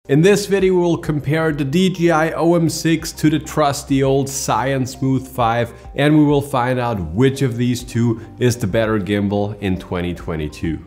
In this video we'll compare the DJI OM6 to the trusty old Zhiyun Smooth 5, and we will find out which of these two is the better gimbal in 2022.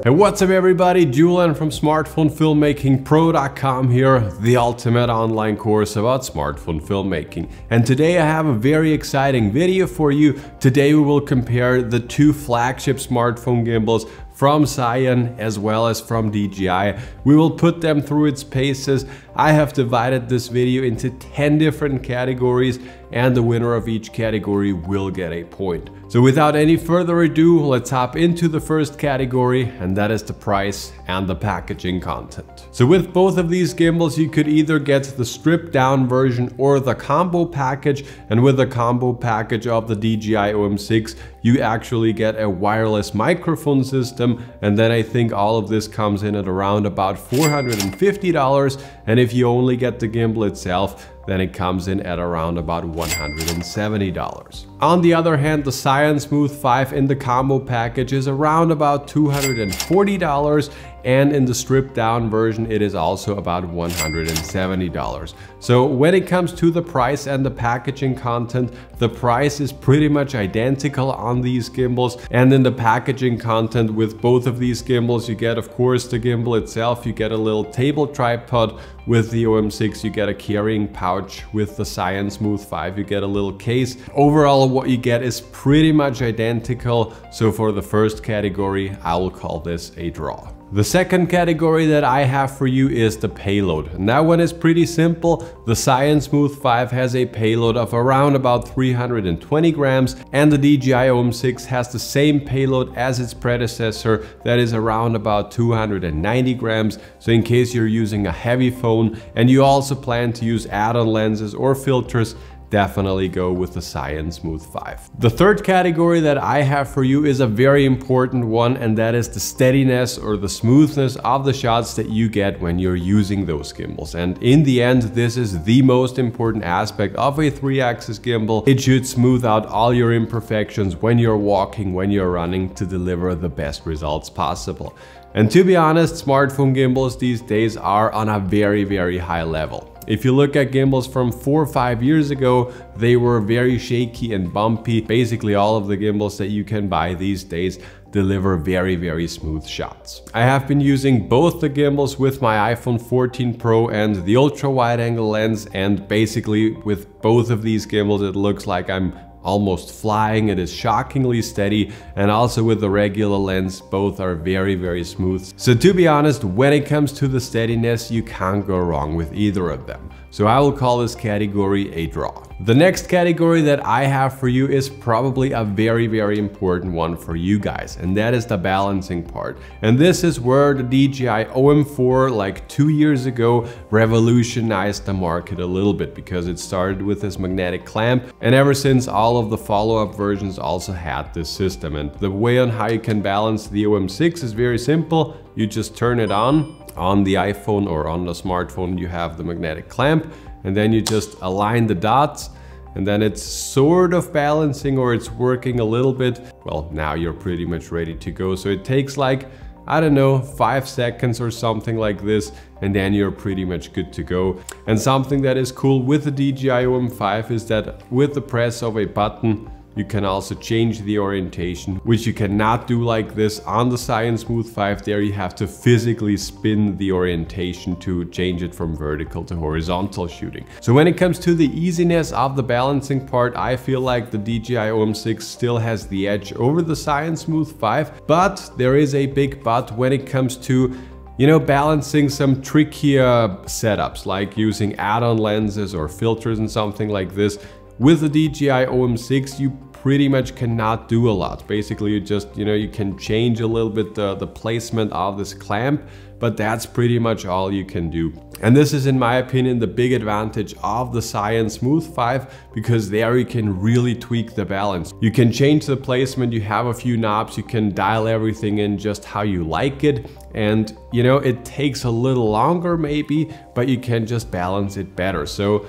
Hey, what's up everybody, Julian from SmartphoneFilmmakingPro.com here, the ultimate online course about smartphone filmmaking. And today I have a very exciting video for you. Today we will compare the two flagship smartphone gimbals from Zhiyun as well as from DJI. We will put them through its paces. I have divided this video into 10 different categories, and the winner of each category will get a point. So without any further ado, let's hop into the first category, and that is the price and the packaging content. So with both of these gimbals, you could either get the stripped down version or the combo package, and with the combo package of the DJI OM6, you actually get a wireless microphone system, and then I think all of this comes in at around about $450, and if you only get the gimbal itself, then it comes in at around about $170. On the other hand, the Zhiyun Smooth 5 in the combo package is around about $240, and in the stripped down version it is also about $170. So when it comes to the price and the packaging content, the price is pretty much identical on these gimbals, and in the packaging content with both of these gimbals you get, of course, the gimbal itself, you get a little table tripod. With the OM6 you get a carrying pouch, with the Zhiyun Smooth 5 you get a little case. Overall what you get is pretty much identical, so for the first category I will call this a draw. The second category that I have for you is the payload, and that one is pretty simple. The Zhiyun Smooth 5 has a payload of around about 320 grams, and the DJI OM6 has the same payload as its predecessor, that is around about 290 grams. So in case you're using a heavy phone and you also plan to use add-on lenses or filters, definitely go with the Zhiyun Smooth 5. The third category that I have for you is a very important one, and that is the steadiness or the smoothness of the shots that you get when you're using those gimbals. And in the end, this is the most important aspect of a 3-axis gimbal. It should smooth out all your imperfections when you're walking, when you're running, to deliver the best results possible. And to be honest, smartphone gimbals these days are on a very high level. If you look at gimbals from 4 or 5 years ago, they were very shaky and bumpy. Basically all of the gimbals that you can buy these days deliver very smooth shots. I have been using both the gimbals with my iPhone 14 Pro and the ultra wide angle lens, and basically with both of these gimbals it looks like I'm almost flying. It is shockingly steady, and also with the regular lens both are very smooth. So to be honest, when it comes to the steadiness, you can't go wrong with either of them. So I will call this category a draw. The next category that I have for you is probably a very important one for you guys, and that is the balancing part. And this is where the DJI OM4 like 2 years ago revolutionized the market a little bit, because it started with this magnetic clamp, and ever since all of the follow-up versions also had this system. And the way on how you can balance the OM6 is very simple. You just turn it on the iPhone or on the smartphone, you have the magnetic clamp, and then you just align the dots, and then it's sort of balancing, or it's working a little bit. Well, now you're pretty much ready to go. So it takes like, I don't know, 5 seconds or something like this, and then you're pretty much good to go. And something that is cool with the DJI OM5 is that with the press of a button, you can also change the orientation, which you cannot do like this on the Zhiyun Smooth 5. There you have to physically spin the orientation to change it from vertical to horizontal shooting. So when it comes to the easiness of the balancing part, I feel like the DJI OM6 still has the edge over the Zhiyun Smooth 5, but there is a big but when it comes to, you know, balancing some trickier setups like using add-on lenses or filters and something like this. With the DJI OM6 you pretty much cannot do a lot. Basically you just, you know, you can change a little bit the placement of this clamp, but that's pretty much all you can do. And this is, in my opinion, the big advantage of the Zhiyun Smooth 5, because there you can really tweak the balance. You can change the placement, you have a few knobs, you can dial everything in just how you like it, and you know, it takes a little longer maybe, but you can just balance it better. So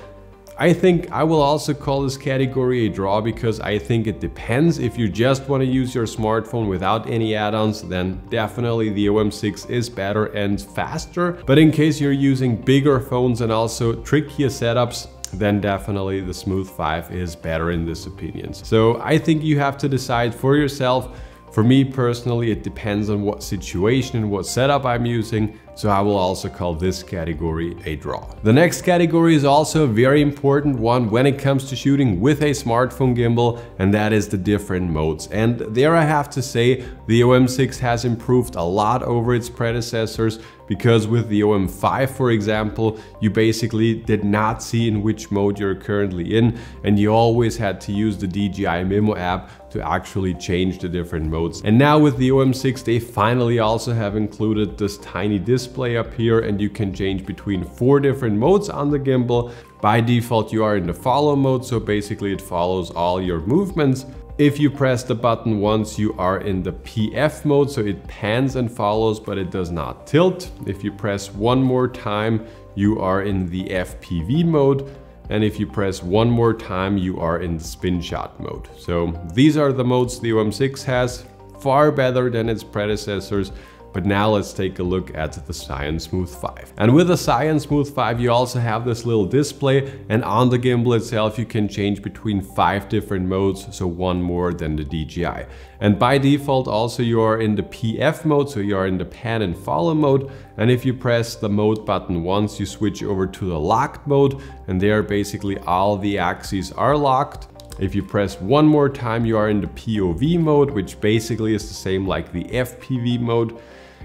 I think I will also call this category a draw because I think it depends. If you just want to use your smartphone without any add-ons, then definitely the OM6 is better and faster. But in case you're using bigger phones and also trickier setups, then definitely the Smooth 5 is better in this opinion. So I think you have to decide for yourself. For me personally, it depends on what situation and what setup I'm using, so I will also call this category a draw. The next category is also a very important one when it comes to shooting with a smartphone gimbal, and that is the different modes. And there I have to say the OM6 has improved a lot over its predecessors, because with the OM5, for example, you basically did not see in which mode you're currently in, and you always had to use the DJI Memo app to actually change the different modes. And now with the OM6, they finally also have included this tiny display up here, and you can change between 4 different modes on the gimbal. By default, you are in the follow mode, so basically it follows all your movements. If you press the button once, you are in the PF mode, so it pans and follows, but it does not tilt. If you press one more time, you are in the FPV mode. And if you press one more time, you are in the spin shot mode. So these are the modes the OM6 has, far better than its predecessors. But now let's take a look at the Zhiyun Smooth 5. And with the Zhiyun Smooth 5, you also have this little display, and on the gimbal itself, you can change between 5 different modes, so 1 more than the DJI. And by default, also you are in the PF mode, so you are in the pan and follow mode. And if you press the mode button once, you switch over to the locked mode, and there basically all the axes are locked. If you press one more time, you are in the POV mode, which basically is the same like the FPV mode.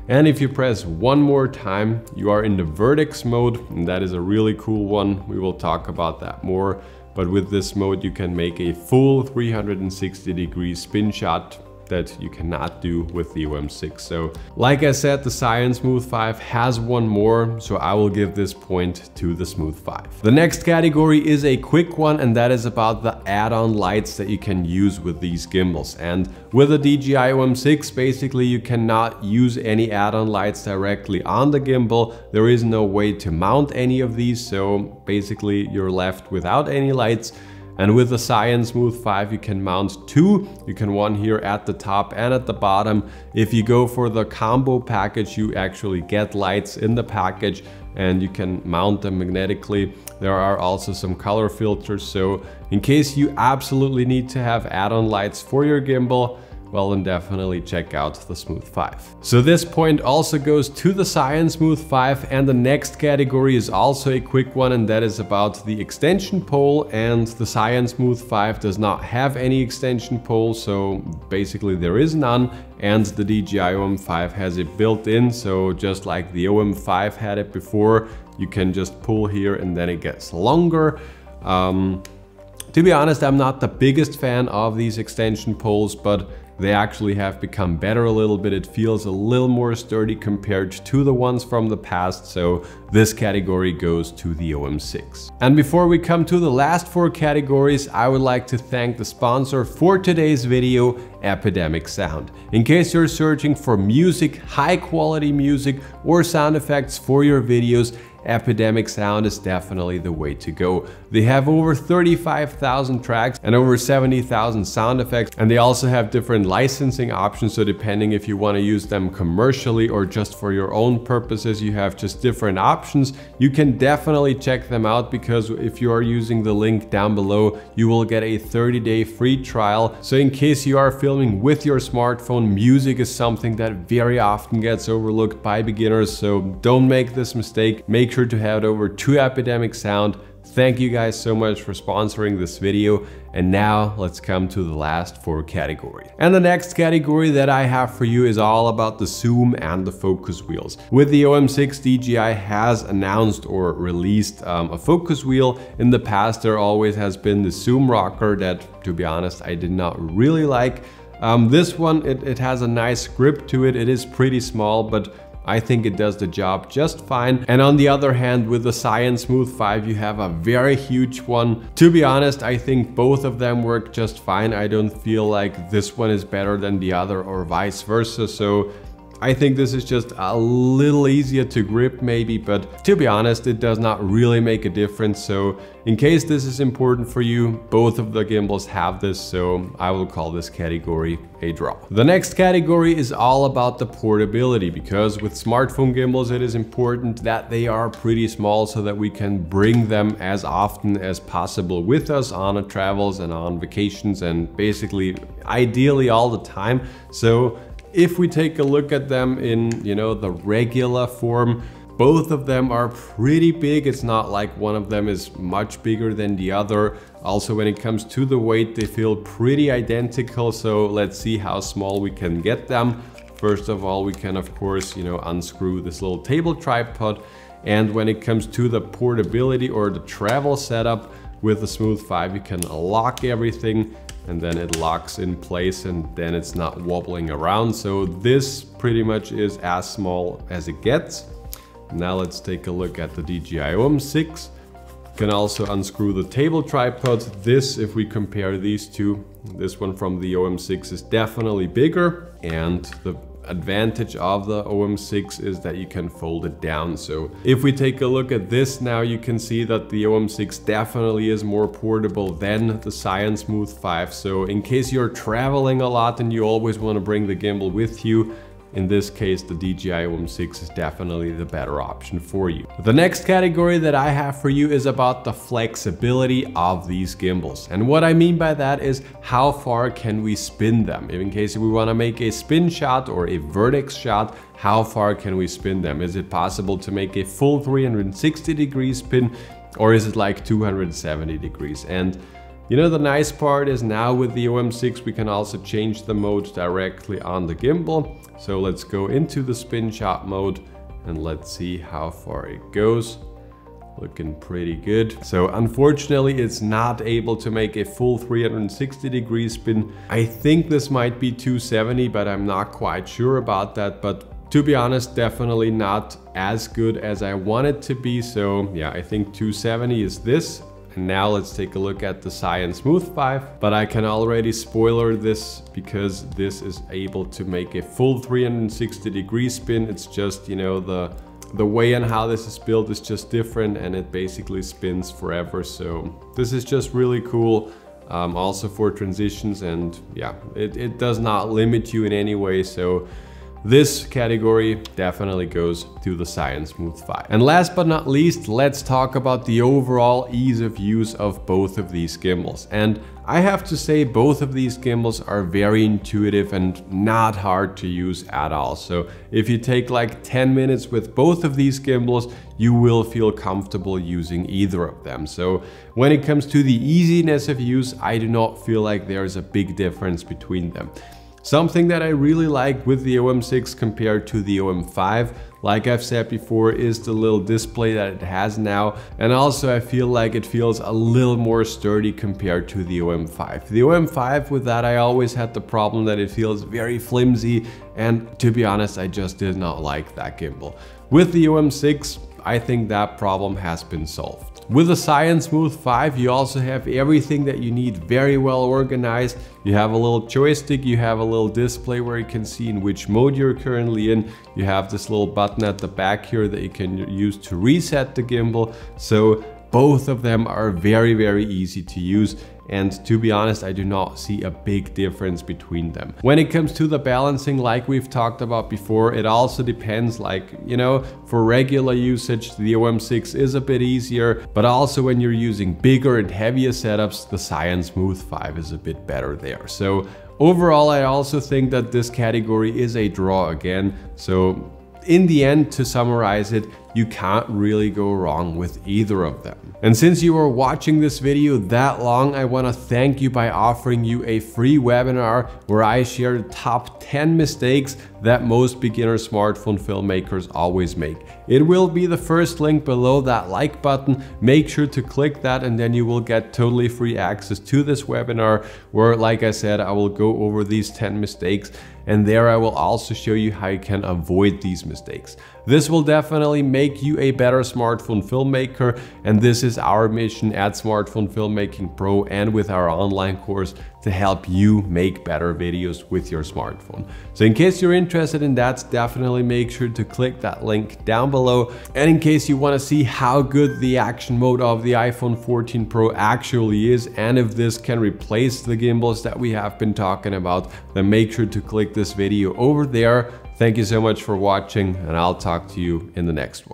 And if you press one more time, you are in the vertex mode, and that is a really cool one. We will talk about that more. But with this mode, you can make a full 360-degree spin shot that you cannot do with the OM6. So like I said, the Zhiyun Smooth 5 has one more, so I will give this point to the Smooth 5. The next category is a quick one, and that is about the add-on lights that you can use with these gimbals. And with the DJI OM6, basically you cannot use any add-on lights directly on the gimbal. There is no way to mount any of these, so basically you're left without any lights. And with the Zhiyun Smooth 5, you can mount 2. You can one here at the top and at the bottom. If you go for the combo package, you actually get lights in the package and you can mount them magnetically. There are also some color filters. So in case you absolutely need to have add-on lights for your gimbal, well, then definitely check out the Smooth 5. So this point also goes to the Zhiyun Smooth 5, and the next category is also a quick one, and that is about the extension pole. And the Zhiyun Smooth 5 does not have any extension pole, so basically there is none. And the DJI OM5 has it built in, so just like the OM5 had it before, you can just pull here and then it gets longer. To be honest, I'm not the biggest fan of these extension poles, but they actually have become better a little bit. It feels a little more sturdy compared to the ones from the past, so this category goes to the OM6. And before we come to the last 4 categories, I would like to thank the sponsor for today's video, Epidemic Sound. In case you're searching for music, high quality music or sound effects for your videos, Epidemic Sound is definitely the way to go. They have over 35,000 tracks and over 70,000 sound effects, and they also have different licensing options, so depending if you want to use them commercially or just for your own purposes, you have just different options. You can definitely check them out, because if you are using the link down below, you will get a 30-day free trial. So in case you are filming with your smartphone, music is something that very often gets overlooked by beginners, so don't make this mistake. Make sure to head over to Epidemic Sound. Thank you guys so much for sponsoring this video. And now let's come to the last 4 categories. And the next category that I have for you is all about the zoom and the focus wheels. With the OM6, DJI has announced or released a focus wheel. In the past, there always has been the zoom rocker that, to be honest, I did not really like. This one, it has a nice grip to it. It is pretty small, but I think it does the job just fine. And on the other hand, with the Zhiyun Smooth 5, you have a very huge one. To be honest, I think both of them work just fine. I don't feel like this one is better than the other or vice versa. So I think this is just a little easier to grip maybe, but to be honest, it does not really make a difference. So in case this is important for you, both of the gimbals have this, so I will call this category a draw. The next category is all about the portability, because with smartphone gimbals it is important that they are pretty small so that we can bring them as often as possible with us on our travels and on vacations, and basically ideally all the time. So if we take a look at them in, you know, the regular form, both of them are pretty big. It's not like one of them is much bigger than the other. Also, when it comes to the weight, they feel pretty identical. So let's see how small we can get them. First of all, we can of course, you know, unscrew this little table tripod. And when it comes to the portability or the travel setup with the Smooth 5, you can lock everything, and then it locks in place, and then it's not wobbling around. So this pretty much is as small as it gets. Now let's take a look at the DJI OM6. You can also unscrew the table tripod. This, if we compare these two, this one from the OM6 is definitely bigger, and the advantage of the OM6 is that you can fold it down. So if we take a look at this now, you can see that the OM6 definitely is more portable than the Zhiyun Smooth 5. So in case you're traveling a lot and you always want to bring the gimbal with you, in this case, the DJI OM6 is definitely the better option for you. The next category that I have for you is about the flexibility of these gimbals. And what I mean by that is how far can we spin them? In case we want to make a spin shot or a vertex shot, how far can we spin them? Is it possible to make a full 360-degree spin, or is it like 270 degrees? And you know, the nice part is now with the OM6 we can also change the mode directly on the gimbal. So let's go into the spin shot mode and let's see how far it goes. Looking pretty good. So unfortunately it's not able to make a full 360-degree spin. I think this might be 270, but I'm not quite sure about that. But to be honest, definitely not as good as I want it to be. So yeah, I think 270 is this. And now let's take a look at the Zhiyun Smooth 5, but I can already spoiler this because this is able to make a full 360-degree spin. It's just, you know, the way and how this is built is just different, and it basically spins forever. So this is just really cool. Also for transitions, and yeah, it does not limit you in any way. So this category definitely goes to the Zhiyun Smooth 5. And last but not least, let's talk about the overall ease of use of both of these gimbals. And I have to say both of these gimbals are very intuitive and not hard to use at all. So if you take like 10 minutes with both of these gimbals, you will feel comfortable using either of them. So when it comes to the easiness of use, I do not feel like there's a big difference between them. Something that I really like with the OM6 compared to the OM5, like I've said before, is the little display that it has now. And also I feel like it feels a little more sturdy compared to the OM5. The OM5, with that I always had the problem that it feels very flimsy, and to be honest, I just did not like that gimbal. With the OM6, I think that problem has been solved. With the Zhiyun Smooth 5, you also have everything that you need very well organized. You have a little joystick, you have a little display where you can see in which mode you're currently in. You have this little button at the back here that you can use to reset the gimbal. So both of them are very, very easy to use. And to be honest, I do not see a big difference between them. When it comes to the balancing, like we've talked about before, it also depends, like, you know, for regular usage, the OM6 is a bit easier, but also when you're using bigger and heavier setups, the Zhiyun Smooth 5 is a bit better there. So overall, I also think that this category is a draw again. So in the end, to summarize it, you can't really go wrong with either of them. And since you are watching this video that long, I want to thank you by offering you a free webinar where I share the top 10 mistakes that most beginner smartphone filmmakers always make. It will be the first link below that like button. Make sure to click that, and then you will get totally free access to this webinar where, like I said, I will go over these 10 mistakes, and there I will also show you how you can avoid these mistakes. This will definitely make you a better smartphone filmmaker, and this is our mission at Smartphone Filmmaking Pro and with our online course to help you make better videos with your smartphone. So in case you're interested in that, definitely make sure to click that link down below. And in case you want to see how good the action mode of the iPhone 14 Pro actually is, and if this can replace the gimbals that we have been talking about, then make sure to click this video over there. Thank you so much for watching, and I'll talk to you in the next one.